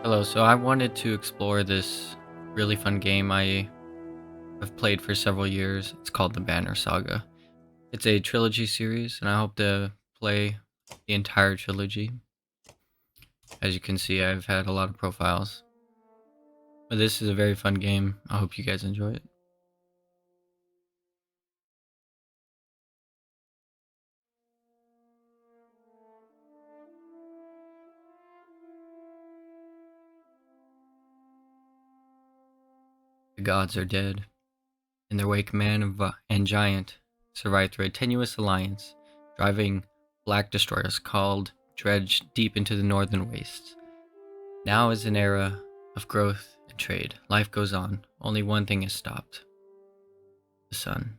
Hello, so I wanted to explore this really fun game I have played for several years. It's called the Banner Saga. It's a trilogy series, and I hope to play the entire trilogy. As you can see, I've had a lot of profiles. But this is a very fun game. I hope you guys enjoy it. The gods are dead. In their wake, man and giant survive through a tenuous alliance, driving black destroyers called Dredge deep into the northern wastes. Now is an era of growth and trade. Life goes on. Only one thing is stopped: the sun.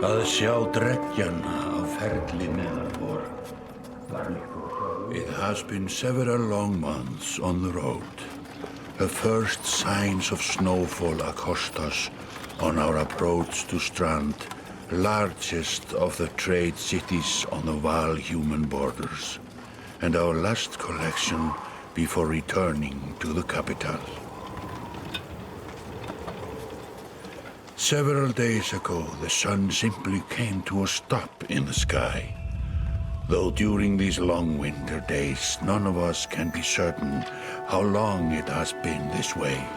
Að sjá dreggjan á ferli neðar vor. It has been several long months on the road. The first signs of snowfall accost us on our approach to Strand, largest of the trade cities on the Val-human borders, and our last collection before returning to the capital. Several days ago, the sun simply came to a stop in the sky. Though during these long winter days, none of us can be certain how long it has been this way.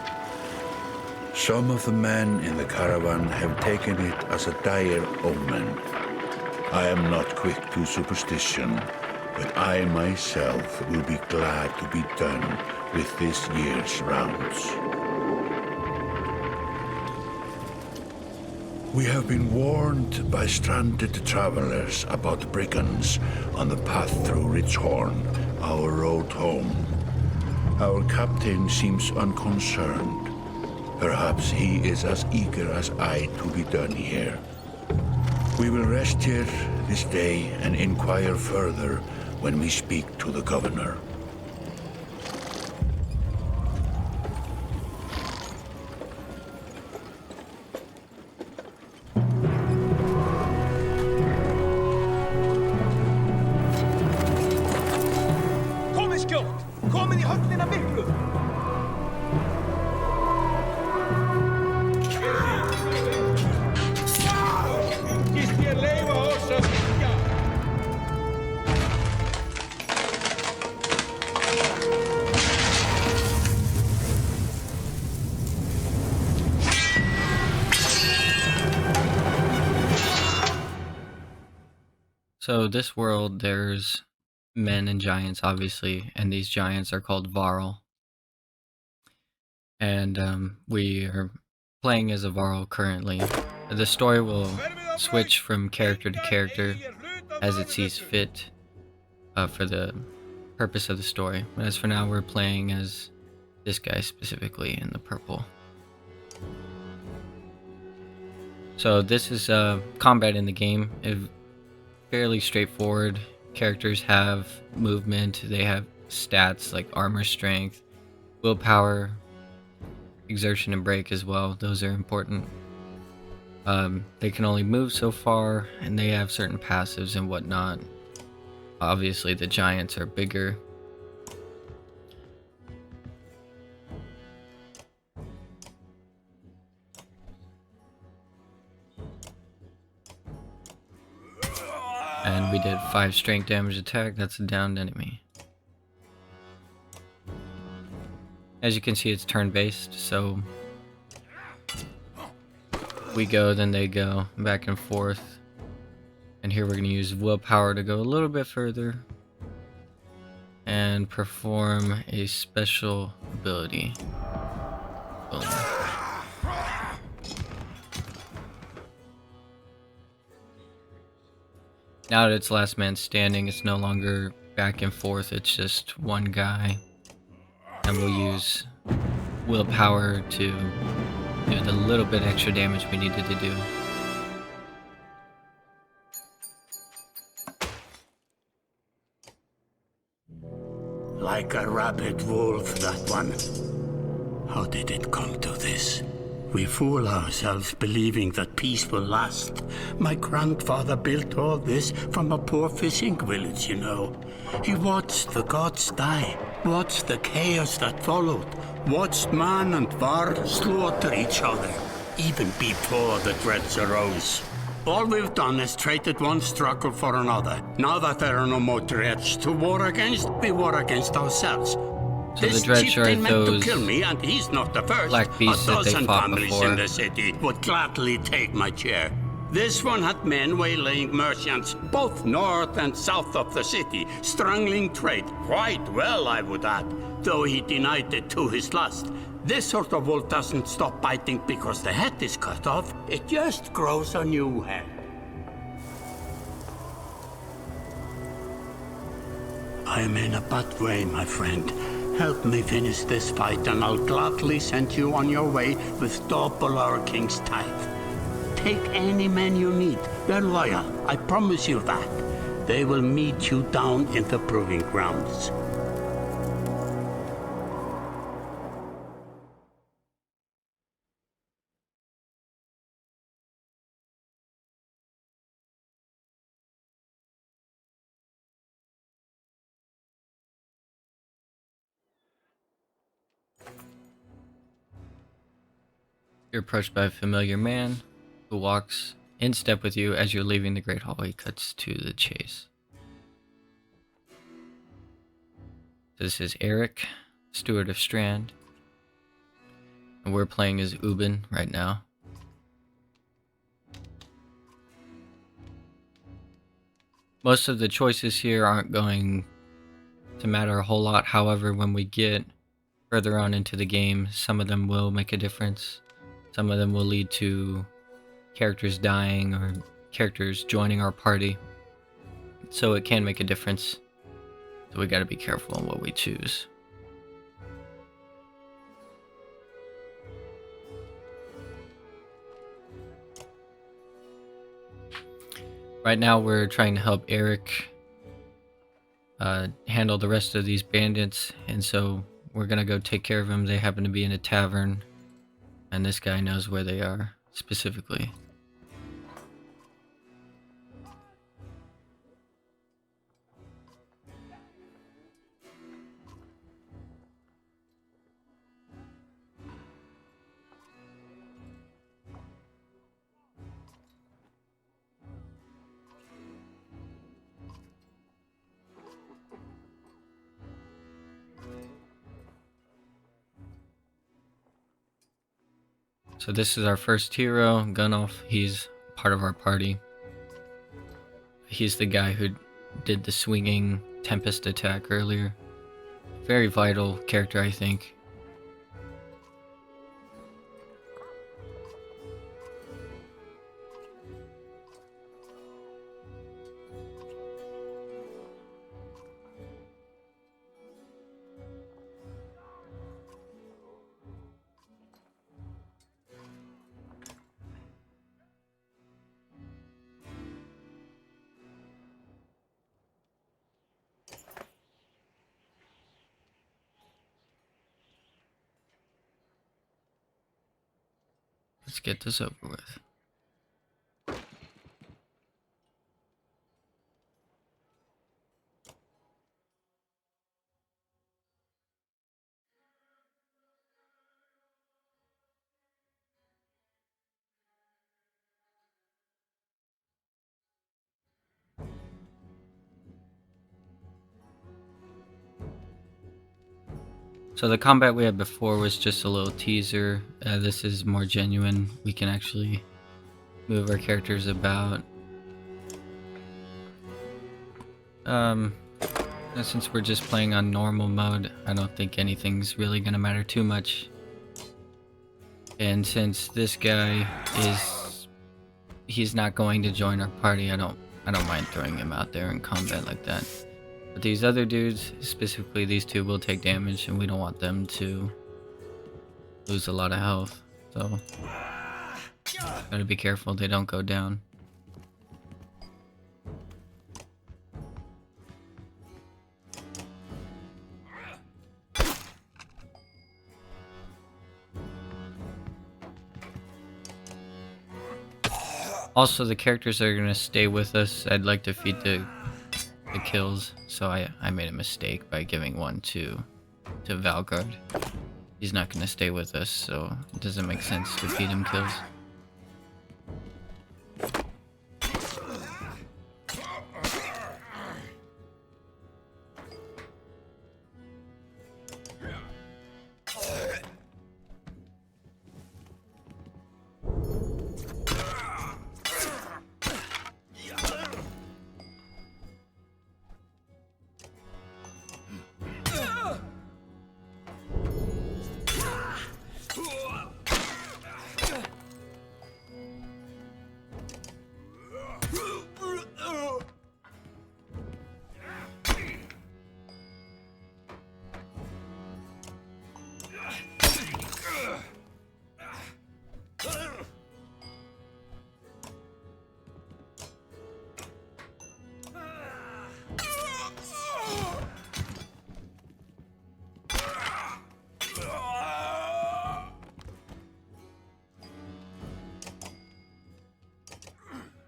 Some of the men in the caravan have taken it as a dire omen. I am not quick to superstition, but I myself will be glad to be done with this year's rounds. We have been warned by stranded travelers about brigands on the path through Ridgehorn, our road home. Our captain seems unconcerned. Perhaps he is as eager as I to be done here. We will rest here this day and inquire further when we speak to the governor. Komin í höllina miklu! Gist ég leyfa oss að syngja! So this world, there's men and giants, obviously, and these giants are called Varl. And we are playing as a Varl currently. The story will switch from character to character as it sees fit for the purpose of the story. But as for now, we're playing as this guy specifically in the purple. So this is combat in the game. It's fairly straightforward. Characters have movement, they have stats like armor strength, willpower, exertion, and break as well. Those are important. They can only move so far, and they have certain passives and whatnot. Obviously, the giants are bigger. And we did 5 strength damage attack. That's a downed enemy. As you can see, it's turn-based, so we go, then they go, back and forth. And here we're going to use willpower to go a little bit further and perform a special ability. Boom. Now that it's last man standing, it's no longer back and forth, it's just one guy. And we'll use willpower to do the little bit extra damage we needed to do. Like a rabid wolf, that one. How did it come to this? We fool ourselves believing that peace will last. My grandfather built all this from a poor fishing village, you know. He watched the gods die, watched the chaos that followed, watched man and var slaughter each other, even before the dreads arose. All we've done is traded one struggle for another. Now that there are no more dreads to war against, we war against ourselves. So This the dreads are chieftain meant to those kill me, and he's not the first. black beasts a that they dozen fought families before. in the city would gladly take my chair. This one had men waylaying merchants, both north and south of the city, strangling trade quite well, I would add, though he denied it to his lust. This sort of wolf doesn't stop biting because the head is cut off. It just grows a new head. I'm in a bad way, my friend. Help me finish this fight, and I'll gladly send you on your way with double our king's tithe. Take any men you need. They're loyal, I promise you that. They will meet you down in the proving grounds. You're approached by a familiar man who walks in step with you as you're leaving the Great Hall. He cuts to the chase. This is Eric, Steward of Strand, and we're playing as Ubin right now. Most of the choices here aren't going to matter a whole lot. However, when we get further on into the game, some of them will make a difference. Some of them will lead to characters dying or characters joining our party. So it can make a difference. So we got to be careful on what we choose. Right now we're trying to help Eric handle the rest of these bandits, and so we're gonna go take care of them. They happen to be in a tavern, and this guy knows where they are specifically. So this is our first hero, Gunnulf. He's part of our party. He's the guy who did the swinging Tempest attack earlier. Very vital character, I think. Let's get this over with. So the combat we had before was just a little teaser. This is more genuine. We can actually move our characters about. Since we're just playing on normal mode, I don't think anything's really gonna matter too much. And since this guy he's not going to join our party, I don't mind throwing him out there in combat like that. But these other dudes, specifically these two, will take damage, and we don't want them to lose a lot of health. So, gotta be careful they don't go down. Also, the characters that are gonna stay with us, I'd like to feed the kills. So I made a mistake by giving one to Valgard. He's not gonna stay with us, so it doesn't make sense to feed him kills.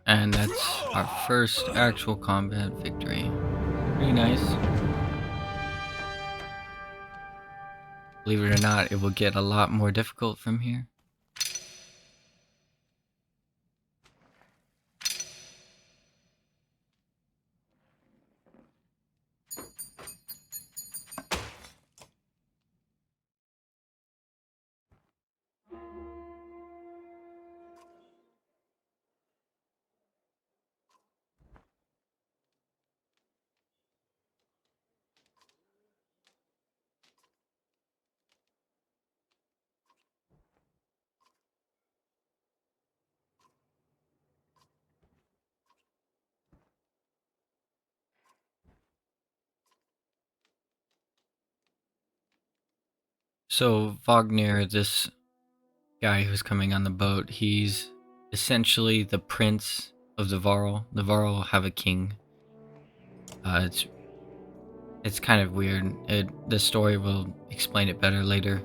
And that's our first actual combat victory. Pretty nice. Believe it or not, it will get a lot more difficult from here. So Wagner, this guy who's coming on the boat, he's essentially the prince of the Varl. The Varl have a king. It's kind of weird. The story will explain it better later.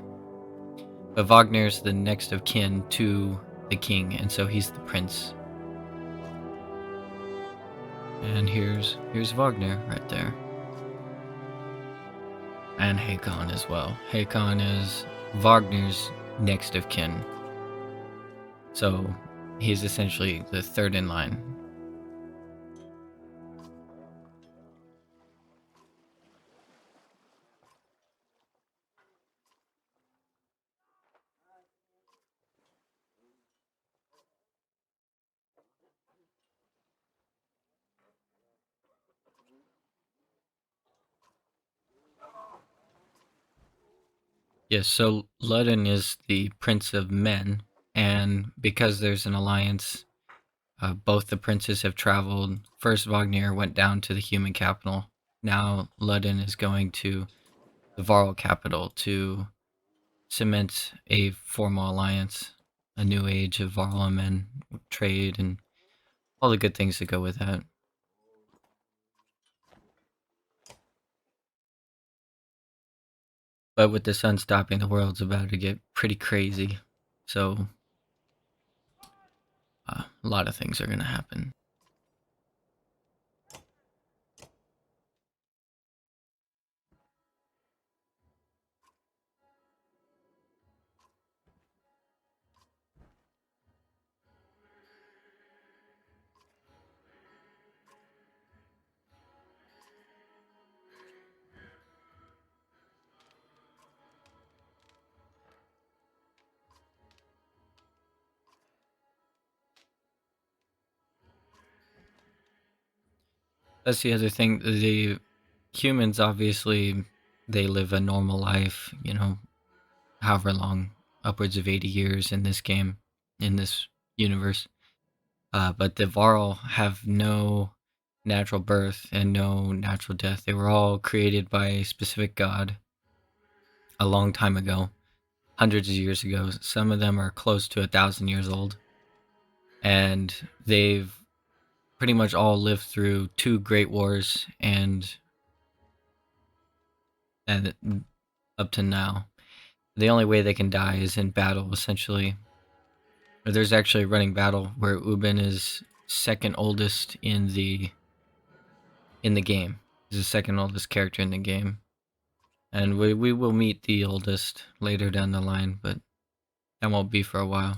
But Wagner's the next of kin to the king, and so he's the prince. And here's Wagner right there. And Hakon as well. Hakon is Wagner's next of kin. So he's essentially the third in line. Yes, so Ludden is the prince of men, and because there's an alliance, both the princes have traveled. First, Wagner went down to the human capital. Now, Ludden is going to the Varl capital to cement a formal alliance, a new age of Varl men, trade, and all the good things that go with that. But with the sun stopping, the world's about to get pretty crazy. So, a lot of things are going to happen. That's the other thing. The humans, obviously, they live a normal life, however long, upwards of 80 years in this game, in this universe. But the Varl have no natural birth and no natural death. They were all created by a specific god a long time ago, hundreds of years ago. Some of them are close to 1,000 years old. And they've pretty much all lived through 2 great wars and up to now. The only way they can die is in battle, essentially. There's actually a running battle where Ubin is second oldest in the game. He's the second oldest character in the game. And we will meet the oldest later down the line, but that won't be for a while.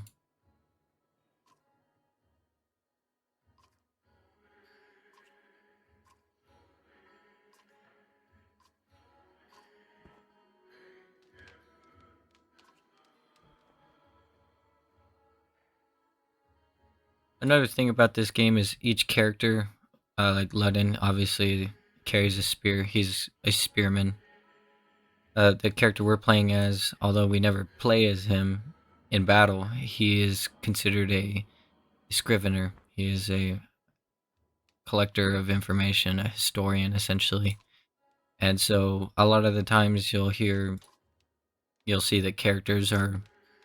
Another thing about this game is each character, like Ludden, obviously carries a spear. He's a spearman. The character we're playing as, although we never play as him in battle, he is considered a scrivener. He is a collector of information, a historian, essentially. And so a lot of the times you'll see that characters are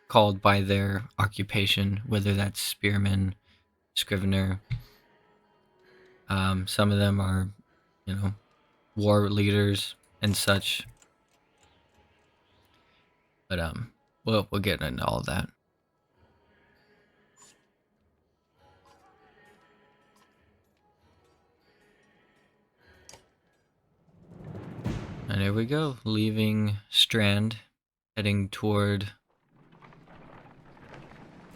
called by their occupation, whether that's spearman, scrivener. Some of them are, war leaders and such. But we'll get into all of that. And here we go, leaving Strand, heading toward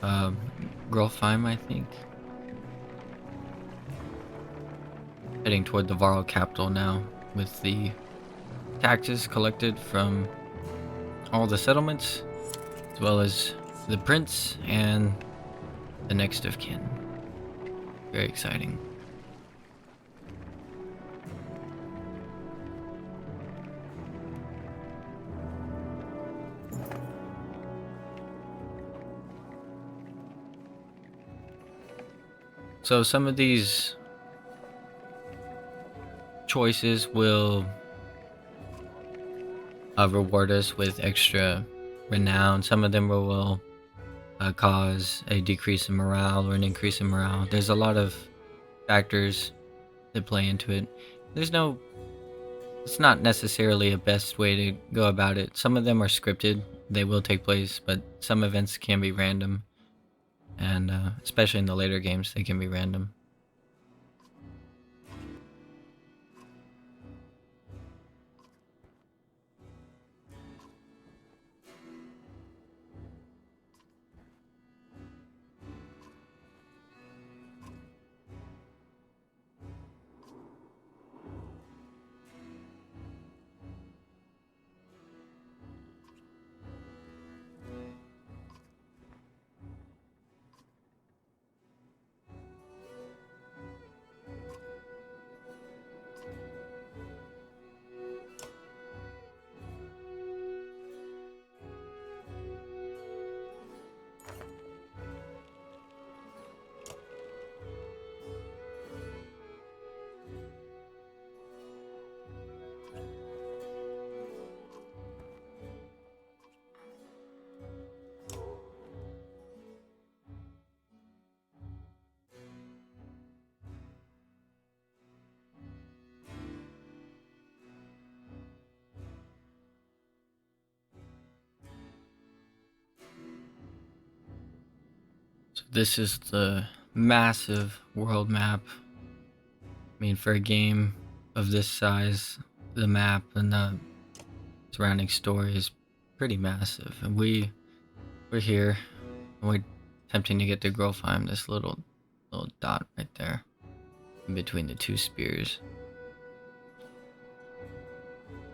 Grolfheim, I think. Heading toward the Varl capital now, with the taxes collected from all the settlements, as well as the prince and the next of kin. Very exciting. So some of these choices will reward us with extra renown. Some of them will cause a decrease in morale or an increase in morale. There's a lot of factors that play into it. It's not necessarily a best way to go about it. Some of them are scripted, they will take place, but some events can be random. And especially in the later games, they can be random. So this is the massive world map. I mean, for a game of this size, the map and the surrounding story is pretty massive. And we're here, and we're attempting to get to Grolfheim, this little dot right there, in between the two spears.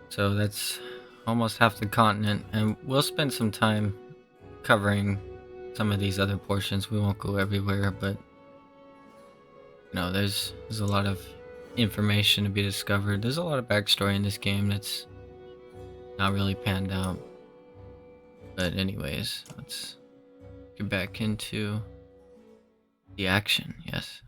So that's almost half the continent, and we'll spend some time covering some of these other portions. We won't go everywhere, but there's a lot of information to be discovered. There's a lot of backstory in this game that's not really panned out. But anyways, let's get back into the action. Yes.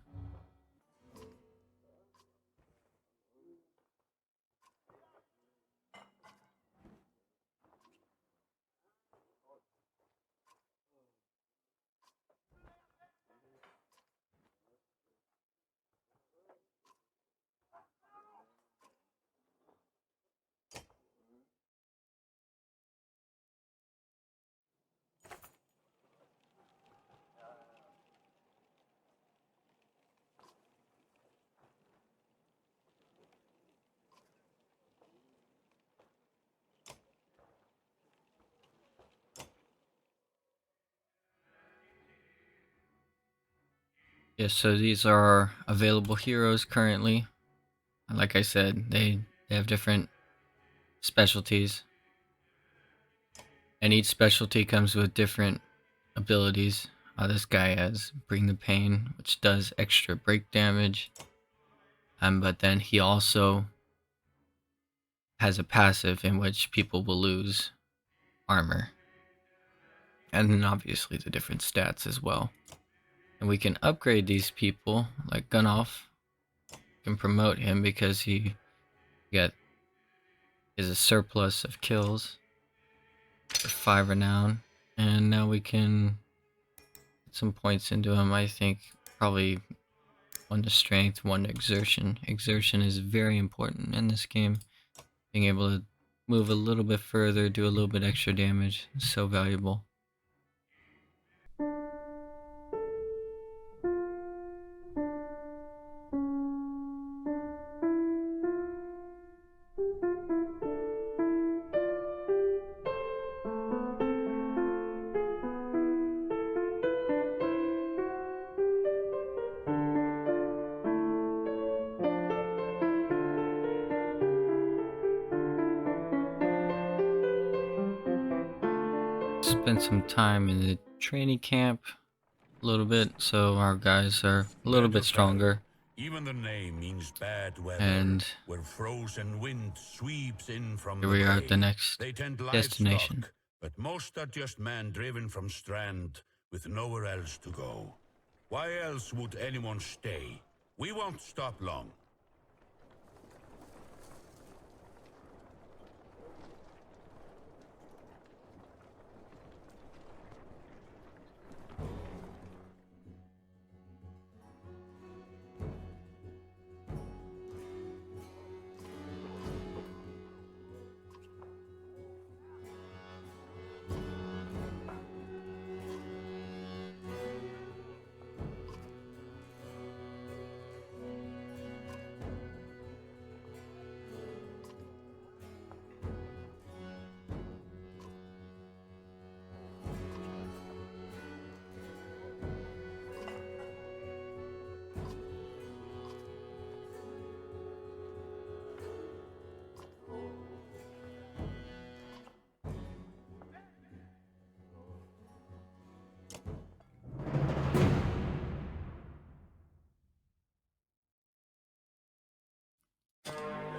Yes, so these are available heroes currently. Like I said, they have different specialties, and each specialty comes with different abilities. This guy has Bring the Pain, which does extra break damage, but then he also has a passive in which people will lose armor, and then obviously the different stats as well. And we can upgrade these people, like Gunoff. Can promote him because he is a surplus of kills for 5 renown, and now we can get some points into him. I think probably 1 to strength, 1 to exertion. Exertion is very important in this game. Being able to move a little bit further, do a little bit extra damage is so valuable. Spent some time in the training camp a little bit, so our guys are a little bit stronger. Even the name means bad weather. And where frozen wind sweeps in from here the we are at the bay. next They tend destination. livestock, but most are just men driven from strand with nowhere else to go. Why else would anyone stay? We won't stop long.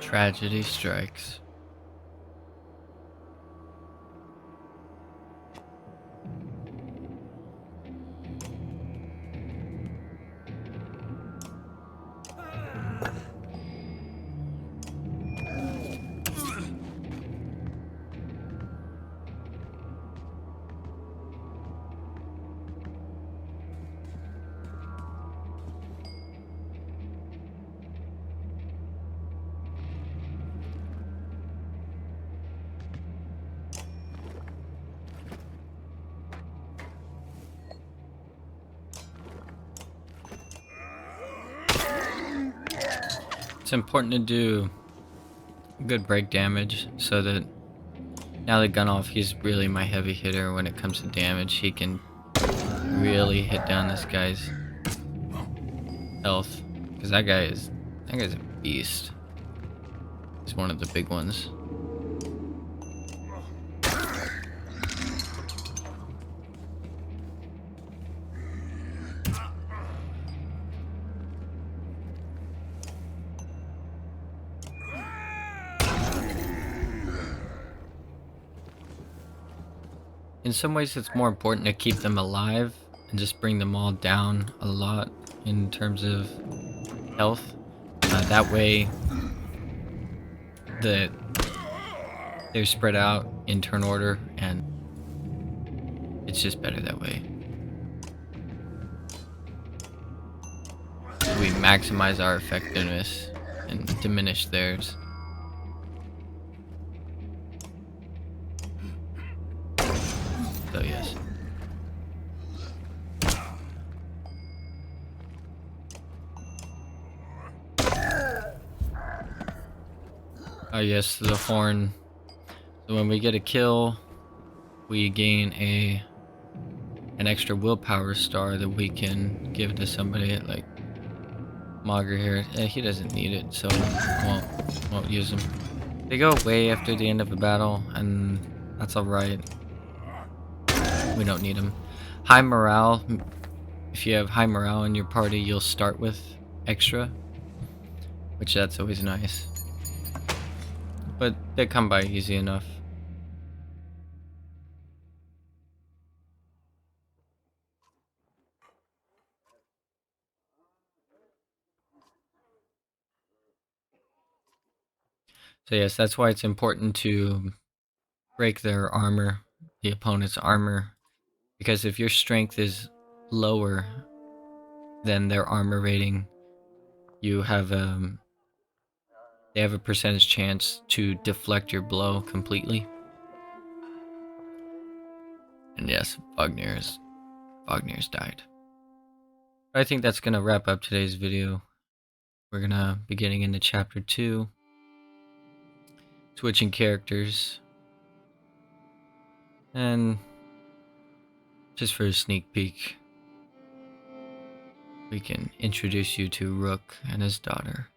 Tragedy strikes. It's important to do good break damage so that now that Gunoff, he's really my heavy hitter when it comes to damage. He can really hit down this guy's health, because that guy's a beast. He's one of the big ones. In some ways, it's more important to keep them alive and just bring them all down a lot in terms of health. That way, they're spread out in turn order, and it's just better that way. We maximize our effectiveness and diminish theirs. So yes. Oh yes, the horn. So when we get a kill, we gain a an extra willpower star that we can give to somebody like Mogger here. He doesn't need it, so won't use him. They go away after the end of a battle, and that's alright. We don't need them. High morale. If you have high morale in your party, you'll start with extra, which that's always nice. But they come by easy enough. So yes, that's why it's important to break their armor, the opponent's armor, because if your strength is lower than their armor rating, you have they have a percentage chance to deflect your blow completely. And yes, Wagner's died. But I think that's gonna wrap up today's video. We're gonna be getting into chapter 2, switching characters, and just for a sneak peek, we can introduce you to Rook and his daughter.